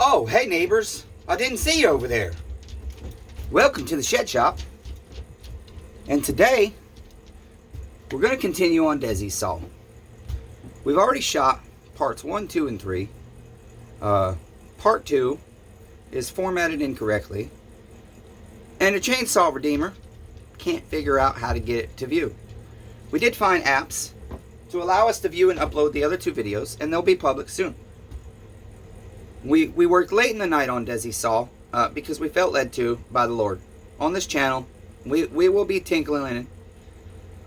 Oh, hey neighbors. I didn't see you over there. Welcome to the Shed Shop. And today, we're going to continue on Desi's saw. We've already shot parts 1, 2, and 3. Part 2 is formatted incorrectly. And the Chainsaw Redeemer can't figure out how to get it to view. We did find apps to allow us to view and upload the other 2 videos, and they'll be public soon. We worked late in the night on Desi's saw because we felt led to by the Lord. On this channel, we will be tinkling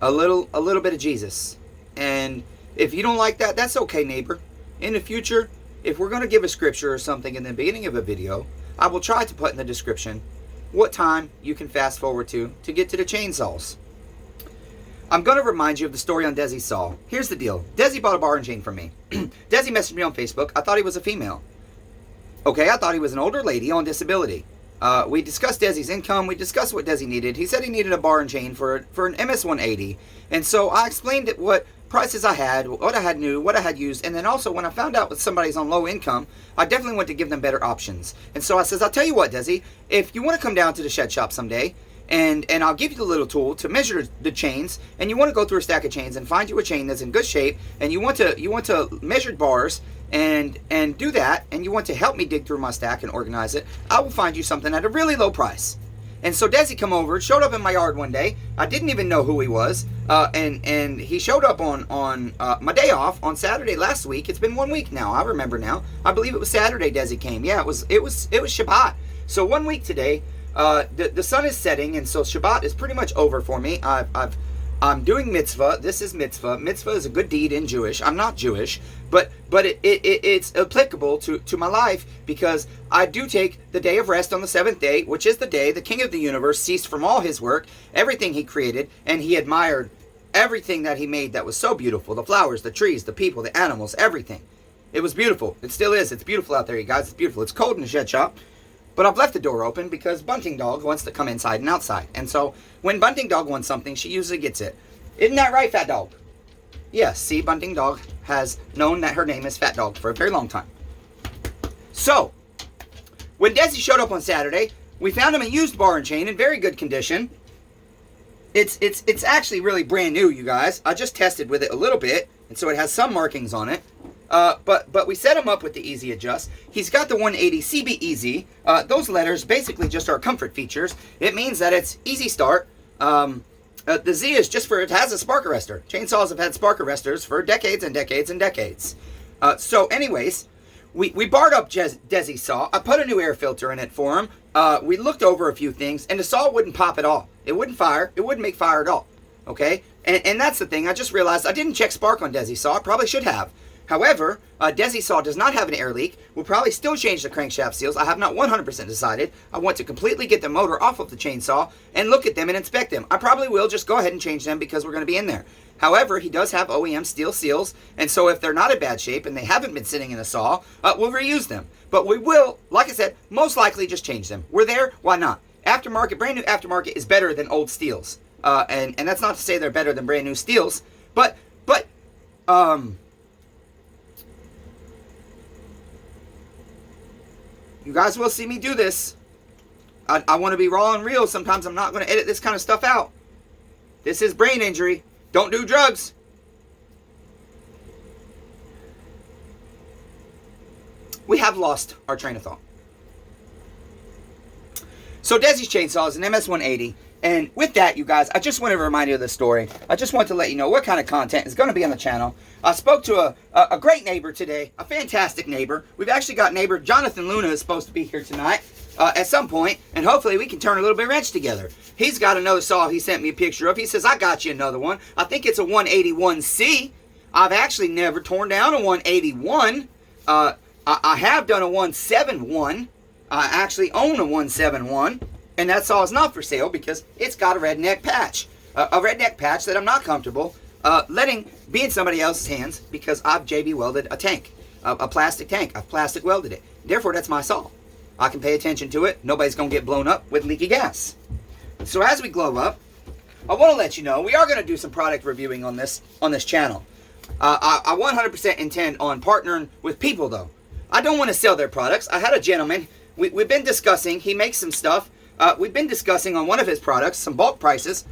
a little bit of Jesus. And if you don't like that, that's okay, neighbor. In the future, if we're going to give a scripture or something in the beginning of a video, I will try to put in the description what time you can fast forward to get to the chainsaws. I'm going to remind you of the story on Desi's saw. Here's the deal. Desi bought a bar and chain from me. Desi messaged me on Facebook. I thought he was a female. Okay, I thought he was an older lady on disability. We discussed Desi's income. We discussed what Desi needed. He said he needed a bar and chain for an MS-180. And so I explained what prices I had, what I had new, what I had used. And then also when I found out that somebody's on low income, I definitely went to give them better options. And so I says, I'll tell you what, Desi, if you want to come down to the Shed Shop someday, and I'll give you the little tool to measure the chains, and you want to go through a stack of chains and find you a chain that's in good shape, and you want to measure bars and do that, and you want to help me dig through my stack and organize it, I will find you something at a really low price. And so Desi come over, showed up in my yard one day. I didn't even know who he was, and he showed up on my day off on Saturday last week. It's been 1 week now. I remember now. I believe it was Saturday Desi came. Yeah, it was Shabbat. So 1 week today. The sun is setting, and so Shabbat is pretty much over for me. I'm doing mitzvah. This is mitzvah. Mitzvah is a good deed in Jewish. I'm not Jewish, but it's applicable to my life because I do take the day of rest on the 7th day, which is the day the King of the universe ceased from all his work, everything he created, and he admired everything that he made that was so beautiful. The flowers, the trees, the people, the animals, everything. It was beautiful. It still is. It's beautiful out there, you guys. It's beautiful. It's cold in the Shed Shop. But I've left the door open because Bunting Dog wants to come inside and outside. And so when Bunting Dog wants something, she usually gets it. Isn't that right, Fat Dog? Yes, see, Bunting Dog has known that her name is Fat Dog for a very long time. So, when Desi showed up on Saturday, we found him a used bar and chain in very good condition. It's actually really brand new, you guys. I just tested with it a little bit, and so it has some markings on it. But we set him up with the Easy Adjust. He's got the 180 CB Easy. Those letters basically just are comfort features. It means that it's easy start. The Z is just for it has a spark arrestor. Chainsaws have had spark arrestors for decades and decades and decades. So anyways, we barred up Desi's saw. I put a new air filter in it for him. We looked over a few things, and the saw wouldn't pop at all. It wouldn't fire. It wouldn't make fire at all. Okay? And that's the thing. I just realized I didn't check spark on Desi's saw. I probably should have. However, Desi's saw does not have an air leak. We'll probably still change the crankshaft seals. I have not 100% decided. I want to completely get the motor off of the chainsaw and look at them and inspect them. I probably will just go ahead and change them because we're going to be in there. However, he does have OEM steel seals, and so if they're not in bad shape and they haven't been sitting in a saw, we'll reuse them. But we will, like I said, most likely just change them. We're there, why not? Aftermarket, brand new aftermarket is better than old steels. And that's not to say they're better than brand new steels, but you guys will see me do this. I want to be raw and real. Sometimes I'm not going to edit this kind of stuff out. This is brain injury. Don't do drugs. We have lost our train of thought. So Desi's chainsaw is an MS-180. And with that, you guys, I just want to remind you of this story. I just want to let you know what kind of content is going to be on the channel. I spoke to a great neighbor today, a fantastic neighbor. We've actually got neighbor Jonathan Luna is supposed to be here tonight at some point, and hopefully we can turn a little bit of wrench together. He's got another saw he sent me a picture of. He says, I got you another one. I think it's a 181C. I've actually never torn down a 181. I have done a 171. I actually own a 171. And that saw is not for sale because it's got a redneck patch. A redneck patch that I'm not comfortable letting be in somebody else's hands because I've JB welded a tank. A plastic tank. I've plastic welded it. Therefore, that's my saw. I can pay attention to it. Nobody's going to get blown up with leaky gas. So as we glow up, I want to let you know we are going to do some product reviewing on this channel. I 100% intend on partnering with people, though. I don't want to sell their products. I had a gentleman, we've been discussing, he makes some stuff. We've been discussing on one of his products, some bulk prices.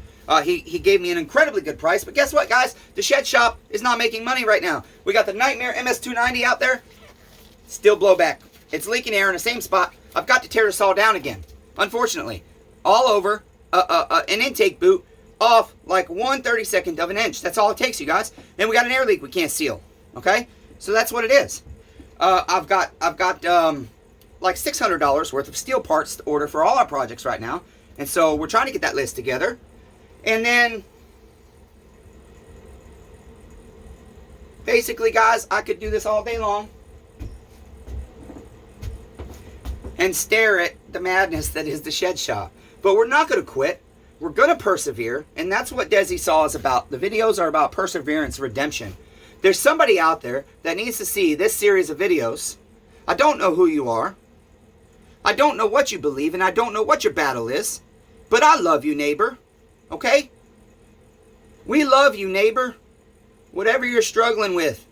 He gave me an incredibly good price, but guess what, guys? The Shed Shop is not making money right now. We got the Nightmare MS290 out there, still blowback. It's leaking air in the same spot. I've got to tear this all down again, unfortunately. All over an intake boot off like 1/32 of an inch. That's all it takes, you guys. Then we got an air leak we can't seal. Okay, so that's what it is. I've got like $600 worth of steel parts to order for all our projects right now, and so we're trying to get that list together. And then basically, guys, I could do this all day long and stare at the madness that is the Shed Shop. But we're not going to quit. We're going to persevere, and that's what Desi Saw is about. The videos are about perseverance, redemption. There's somebody out there that needs to see this series of videos. I don't know who you are. I don't know what you believe, and I don't know what your battle is. But I love you, neighbor. Okay? We love you, neighbor. Whatever you're struggling with.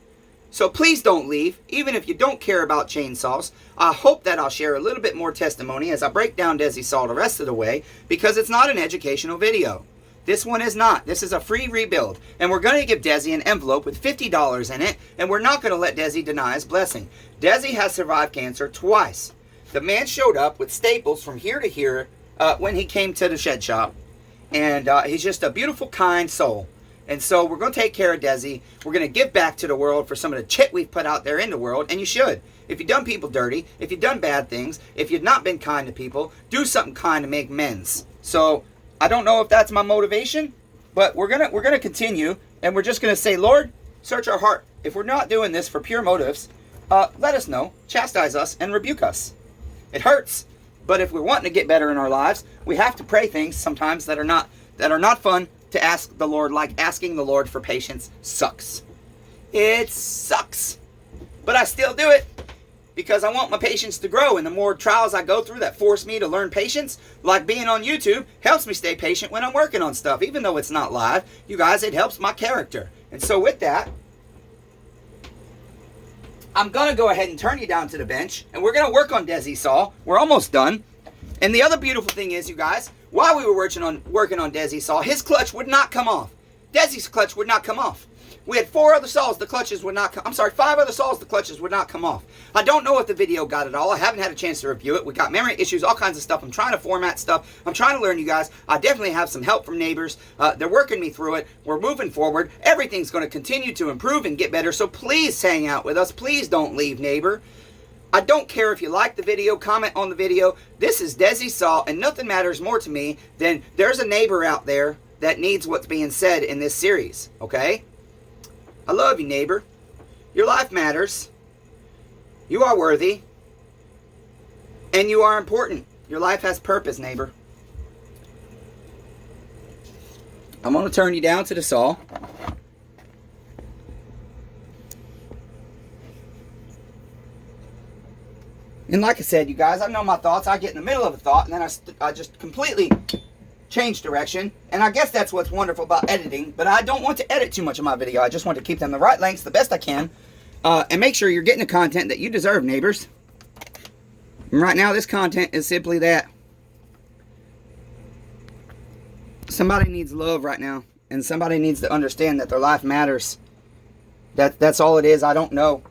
So please don't leave, even if you don't care about chainsaws. I hope that I'll share a little bit more testimony as I break down Desi Saw the rest of the way, because it's not an educational video. This one is not. This is a free rebuild. And we're going to give Desi an envelope with $50 in it, and we're not going to let Desi deny his blessing. Desi has survived cancer twice. The man showed up with staples from here to here when he came to the Shed Shop. And he's just a beautiful, kind soul. And so we're going to take care of Desi. We're going to give back to the world for some of the shit we've put out there in the world. And you should. If you've done people dirty, if you've done bad things, if you've not been kind to people, do something kind to make amends. So I don't know if that's my motivation, but we're gonna continue, and we're just gonna say, Lord, search our heart. If we're not doing this for pure motives, let us know, chastise us, and rebuke us. It hurts, but if we're wanting to get better in our lives, we have to pray things sometimes that are not fun to ask the Lord, like asking the Lord for patience sucks. It sucks. But I still do it because I want my patience to grow, and the more trials I go through that force me to learn patience, like being on YouTube, helps me stay patient when I'm working on stuff, even though it's not live. You guys, it helps my character. And so with that, I'm going to go ahead and turn you down to the bench, and we're going to work on Desi Saw. We're almost done. And the other beautiful thing is, you guys, while we were working on Desi Saw, his clutch would not come off. Desi's clutch would not come off. We had 4 other saws, the clutches would not come. I'm sorry, 5 other saws, the clutches would not come off. I don't know if the video got it all. I haven't had a chance to review it. We got memory issues, all kinds of stuff. I'm trying to format stuff. I'm trying to learn, you guys. I definitely have some help from neighbors. They're working me through it. We're moving forward. Everything's going to continue to improve and get better. So please hang out with us. Please don't leave, neighbor. I don't care if you like the video, comment on the video. This is Desi Saw, and nothing matters more to me than there's a neighbor out there that needs what's being said in this series, okay? I love you, neighbor. Your life matters. You are worthy. And you are important. Your life has purpose, neighbor. I'm going to turn you down to the saw. And like I said, you guys, I know my thoughts. I get in the middle of a thought, and then I just completely change direction. And I guess that's what's wonderful about editing. But I don't want to edit too much of my video. I just want to keep them the right lengths, the best I can. And make sure you're getting the content that you deserve, neighbors. And right now, this content is simply that. Somebody needs love right now. And somebody needs to understand that their life matters. That's all it is. I don't know.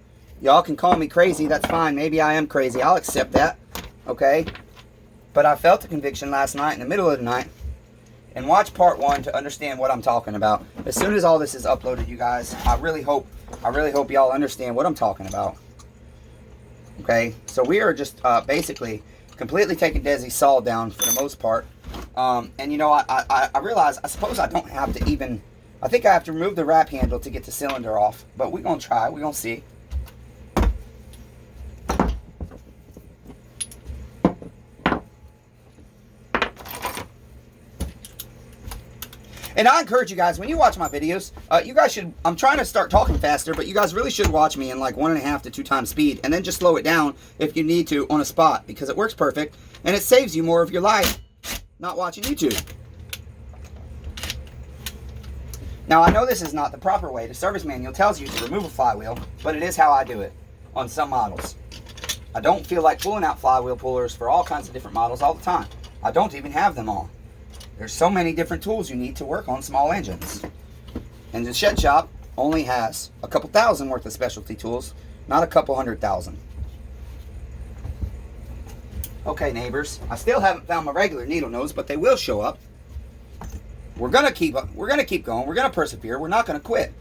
Y'all can call me crazy. That's fine. Maybe I am crazy. I'll accept that. Okay? But I felt the conviction last night in the middle of the night. And watch part 1 to understand what I'm talking about. As soon as all this is uploaded, you guys, I really hope y'all understand what I'm talking about. Okay? So we are just basically completely taking Desi's saw down for the most part. And you know, I realize, I suppose I don't have to even, I think I have to remove the wrap handle to get the cylinder off. But we're going to try. We're going to see. And I encourage you guys, when you watch my videos, you guys should, I'm trying to start talking faster, but you guys really should watch me in like 1.5 to 2 times speed, and then just slow it down if you need to on a spot, because it works perfect, and it saves you more of your life not watching YouTube. Now, I know this is not the proper way. The service manual tells you to remove a flywheel, but it is how I do it on some models. I don't feel like pulling out flywheel pullers for all kinds of different models all the time. I don't even have them all. There's so many different tools you need to work on small engines. And the shed shop only has a couple thousand worth of specialty tools, not a couple 100,000. Okay, neighbors, I still haven't found my regular needle nose, but they will show up. We're gonna keep going. We're gonna persevere. We're not gonna quit.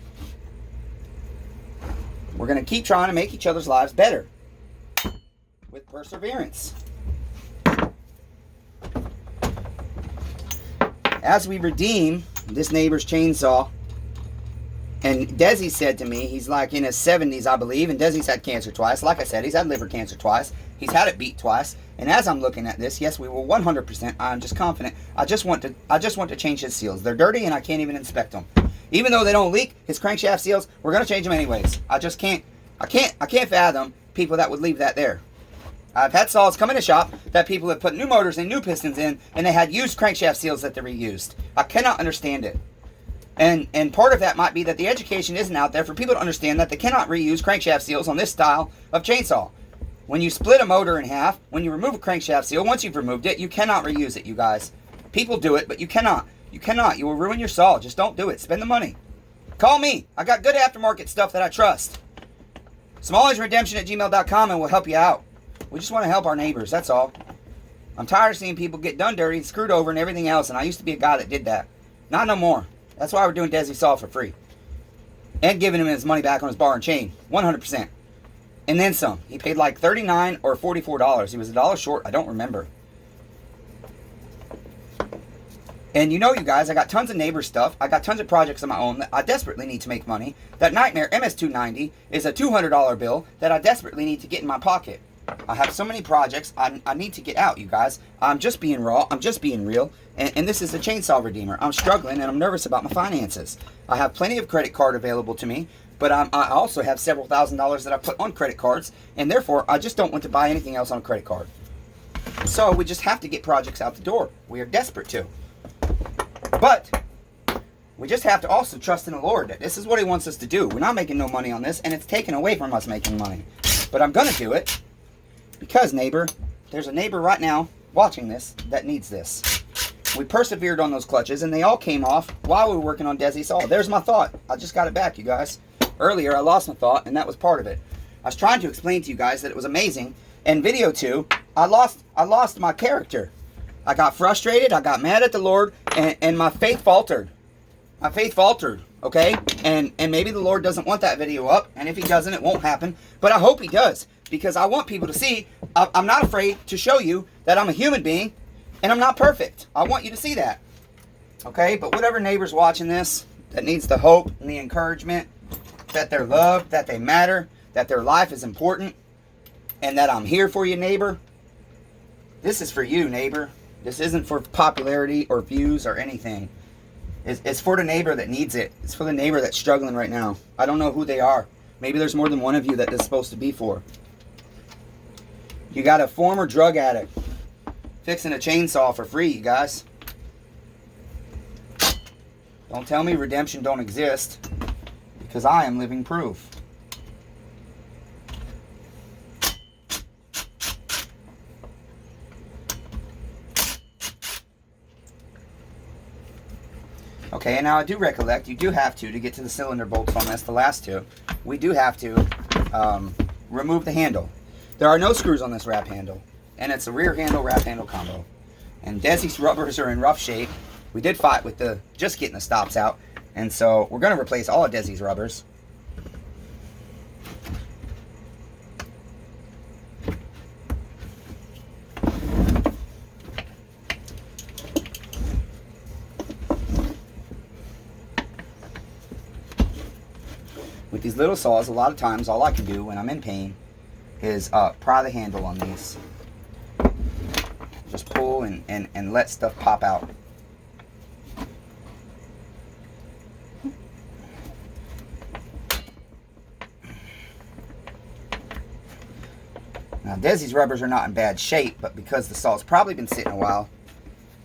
We're gonna keep trying to make each other's lives better with perseverance. As we redeem this neighbor's chainsaw, and Desi said to me, he's like in his 70s, I believe, and Desi's had cancer twice. Like I said, he's had liver cancer twice. He's had it beat twice. And as I'm looking at this, yes, we will 100%. I'm just confident. I just want to change his seals. They're dirty, and I can't even inspect them. Even though they don't leak, his crankshaft seals, we're gonna change them anyways. I just can't. I can't fathom people that would leave that there. I've had saws come in the shop that people have put new motors and new pistons in, and they had used crankshaft seals that they reused. I cannot understand it. And part of that might be that the education isn't out there for people to understand that they cannot reuse crankshaft seals on this style of chainsaw. When you split a motor in half, when you remove a crankshaft seal, once you've removed it, you cannot reuse it, you guys. People do it, but you cannot. You cannot. You will ruin your saw. Just don't do it. Spend the money. Call me. I got good aftermarket stuff that I trust. SmallEngineRedemption@gmail.com, and we'll help you out. We just want to help our neighbors, that's all. I'm tired of seeing people get done dirty and screwed over and everything else, and I used to be a guy that did that. Not no more. That's why we're doing Desi Saw for free. And giving him his money back on his bar and chain. 100%. And then some. He paid like $39 or $44. He was $1 short. I don't remember. And you know, you guys, I got tons of neighbor stuff. I got tons of projects of my own that I desperately need to make money. That Nightmare MS290 is a $200 bill that I desperately need to get in my pocket. I have so many projects I need to get out, you guys. I'm just being raw. I'm just being real. And this is a chainsaw redeemer. I'm struggling and I'm nervous about my finances. I have plenty of credit card available to me, but I also have several $1,000s that I put on credit cards, and therefore I just don't want to buy anything else on a credit card. So we just have to get projects out the door. We are desperate to. But we just have to also trust in the Lord that this is what He wants us to do. We're not making no money on this, and it's taken away from us making money. But I'm going to do it. Because, neighbor, there's a neighbor right now watching this that needs this. We persevered on those clutches, and they all came off while we were working on Desi Saw. There's my thought. I just got it back, you guys. Earlier, I lost my thought, and that was part of it. I was trying to explain to you guys that it was amazing. And video 2, I lost my character. I got frustrated. I got mad at the Lord, and my faith faltered. My faith faltered, okay? And maybe the Lord doesn't want that video up, and if He doesn't, it won't happen. But I hope He does. Because I want people to see, I'm not afraid to show you that I'm a human being and I'm not perfect. I want you to see that. Okay? But whatever neighbor's watching this that needs the hope and the encouragement that they're loved, that they matter, that their life is important, and that I'm here for you, neighbor, this is for you, neighbor. This isn't for popularity or views or anything. It's for the neighbor that needs it. It's for the neighbor that's struggling right now. I don't know who they are. Maybe there's more than one of you that this is supposed to be for. You got a former drug addict fixing a chainsaw for free, you guys. Don't tell me redemption don't exist, because I am living proof. Okay, and now I do recollect, you do have to get to the cylinder bolts on this, the last two, we do have to remove the handle. There are no screws on this wrap handle, and it's a rear handle wrap handle combo. And Desi's rubbers are in rough shape. We did fight with just getting the stops out, and so we're going to replace all of Desi's rubbers. With these little saws, a lot of times all I can do when I'm in pain is pry the handle on these. Just pull and let stuff pop out. Now Desi's rubbers are not in bad shape, but because the saw's probably been sitting a while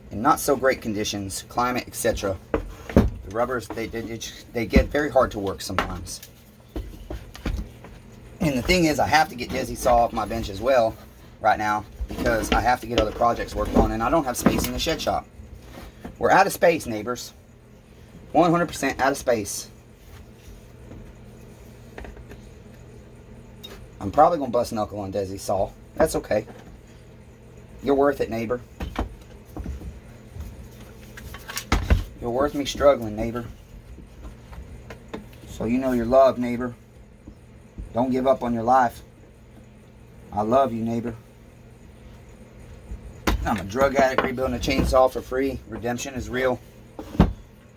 in not so great conditions, climate, etc., the rubbers, they get very hard to work sometimes. And the thing is, I have to get Desi saw off my bench as well right now because I have to get other projects worked on, and I don't have space in the shed shop. We're out of space, neighbors. 100% out of space. I'm probably going to bust knuckle on Desi saw. That's okay. You're worth it, neighbor. You're worth me struggling, neighbor. So you know you're loved, neighbor. Don't give up on your life. I love you, neighbor. I'm a drug addict rebuilding a chainsaw for free. Redemption is real.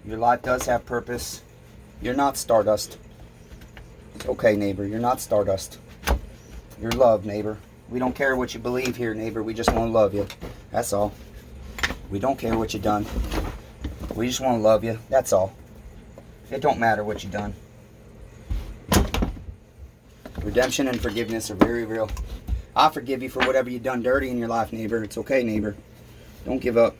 Your life does have purpose. You're not stardust. It's okay, neighbor. You're not stardust. You're loved, neighbor. We don't care what you believe here, neighbor. We just want to love you. That's all. We don't care what you've done. We just want to love you. That's all. It don't matter what you've done. Redemption and forgiveness are very real. I forgive you for whatever you've done dirty in your life, neighbor. It's okay, neighbor. Don't give up.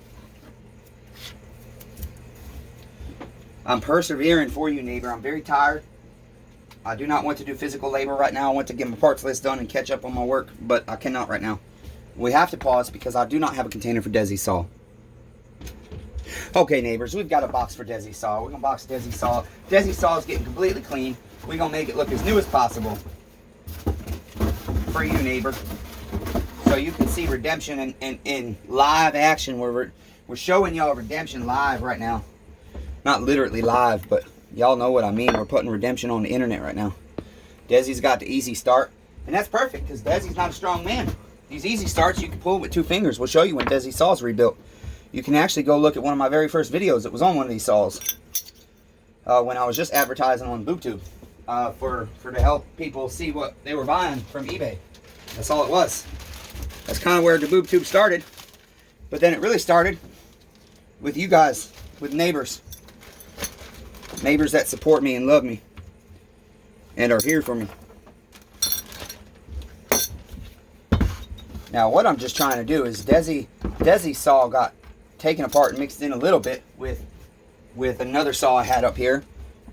I'm persevering for you, neighbor. I'm very tired. I do not want to do physical labor right now. I want to get my parts list done and catch up on my work, but I cannot right now. We have to pause because I do not have a container for Desi saw. Okay, neighbors, we've got a box for Desi saw. We're going to box Desi saw. Desi saw is getting completely clean. We're going to make it look as new as possible for you, neighbor. So you can see redemption in live action. We're showing y'all redemption live right now. Not literally live, but y'all know what I mean. We're putting redemption on the internet right now. Desi's got the easy start. And that's perfect because Desi's not a strong man. These easy starts you can pull with 2 fingers. We'll show you when Desi saw's rebuilt. You can actually go look at one of my very first videos. It was on one of these saws. When I was just advertising on BoobTube. To help people see what they were buying from eBay. That's all it was. That's kind of where the BoobTube started. But then it really started with you guys. With neighbors. Neighbors that support me and love me. And are here for me. Now what I'm just trying to do is Desi saw got taken apart and mixed in a little bit with another saw I had up here.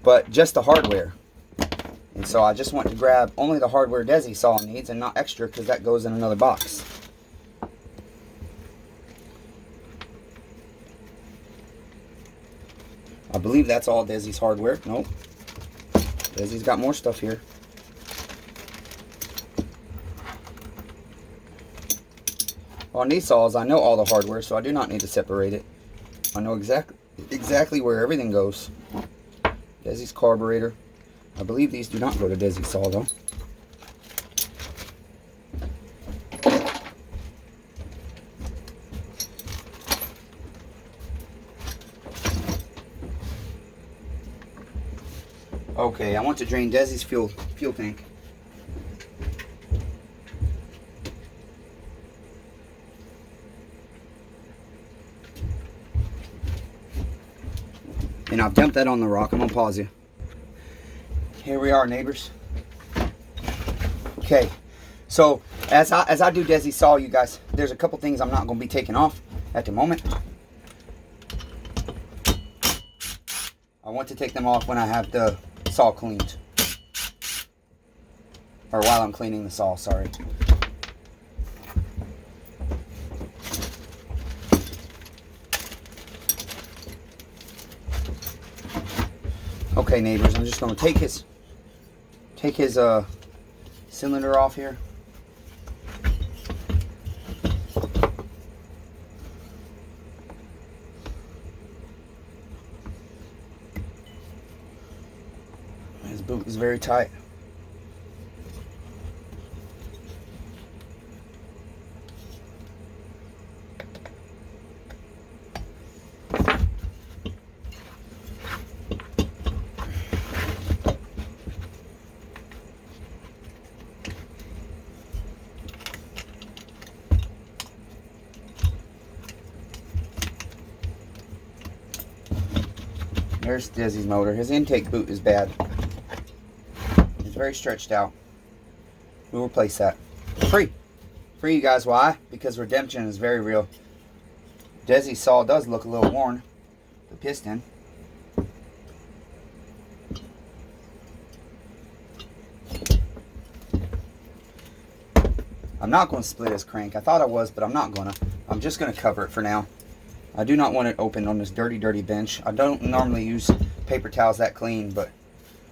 But just the hardware. And so I just want to grab only the hardware Desi saw needs and not extra because that goes in another box. I believe that's all Desi's hardware. Nope. Desi's got more stuff here. On these saws, I know all the hardware, so I do not need to separate it. I know exactly where everything goes. Desi's carburetor. I believe these do not go to Desi saw though. Okay, I want to drain Desi's fuel tank. And I've dumped that on the rock. I'm gonna pause you. Here we are, neighbors. Okay, so as I do Desi saw, you guys, there's a couple things I'm not going to be taking off at the moment. I want to take them off when I have the saw cleaned. Or while I'm cleaning the saw, sorry. Okay, neighbors, I'm just going to take his cylinder off here. His boot is very tight. There's Desi's motor. His intake boot is bad. It's very stretched out. We'll replace that. Free. Free, you guys. Why? Because redemption is very real. Desi's saw does look a little worn. The piston. I'm not going to split his crank. I thought I was, but I'm not going to. I'm just going to cover it for now. I do not want it open on this dirty, dirty bench. I don't normally use paper towels that clean, but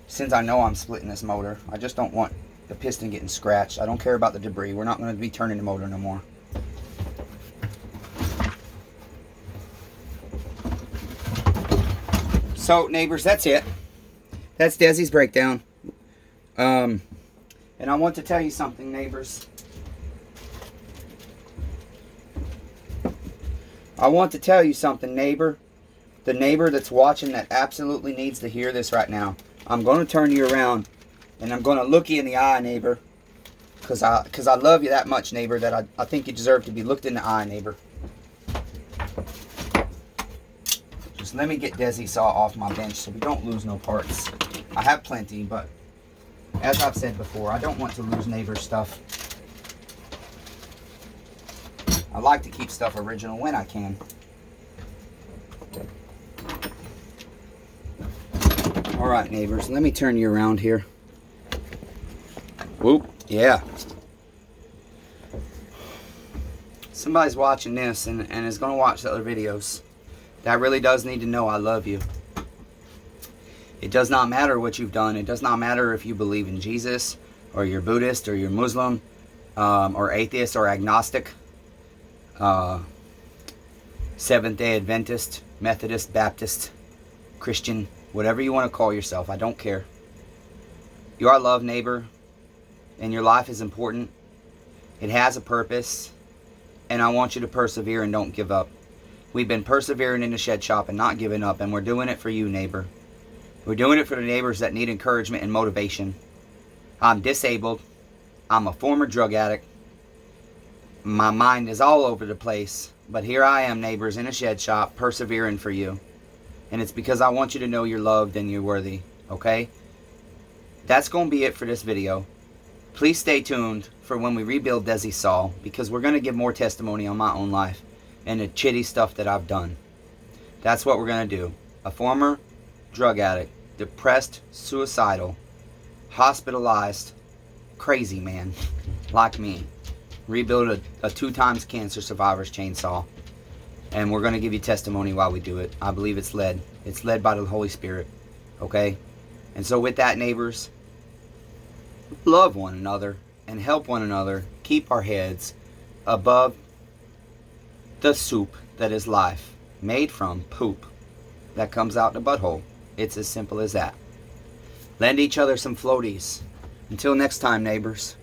since I know I'm splitting this motor, I just don't want the piston getting scratched. I don't care about the debris. We're not going to be turning the motor no more. So, neighbors, that's it. That's Desi's breakdown. And I want to tell you something, neighbors. I want to tell you something, neighbor. The neighbor that's watching that absolutely needs to hear this right now. I'm going to turn you around, and I'm going to look you in the eye, neighbor. Because I love you that much, neighbor, that I think you deserve to be looked in the eye, neighbor. Just let me get Desi saw off my bench so we don't lose no parts. I have plenty, but as I've said before, I don't want to lose neighbor's stuff. I like to keep stuff original when I can. Alright, neighbors, let me turn you around here. Whoop, yeah. Somebody's watching this and is going to watch the other videos. That really does need to know I love you. It does not matter what you've done. It does not matter if you believe in Jesus, or you're Buddhist, or you're Muslim, or atheist, or agnostic, Seventh-day Adventist, Methodist, Baptist, Christian, whatever you want to call yourself. I don't care. You are loved, neighbor, and your life is important. It has a purpose, and I want you to persevere and don't give up. We've been persevering in the shed shop and not giving up, and we're doing it for you, neighbor. We're doing it for the neighbors that need encouragement and motivation. I'm disabled. I'm a former drug addict. My mind is all over the place, but here I am, neighbors, in a shed shop, persevering for you. And it's because I want you to know you're loved and you're worthy, okay? That's going to be it for this video. Please stay tuned for when we rebuild Desi's saw, because we're going to give more testimony on my own life and the chitty stuff that I've done. That's what we're going to do. A former drug addict, depressed, suicidal, hospitalized, crazy man like me, rebuild a 2 times cancer survivor's chainsaw. And we're going to give you testimony while we do it. I believe it's led. It's led by the Holy Spirit. Okay? And so with that, neighbors, love one another and help one another keep our heads above the soup that is life, made from poop that comes out the butthole. It's as simple as that. Lend each other some floaties. Until next time, neighbors.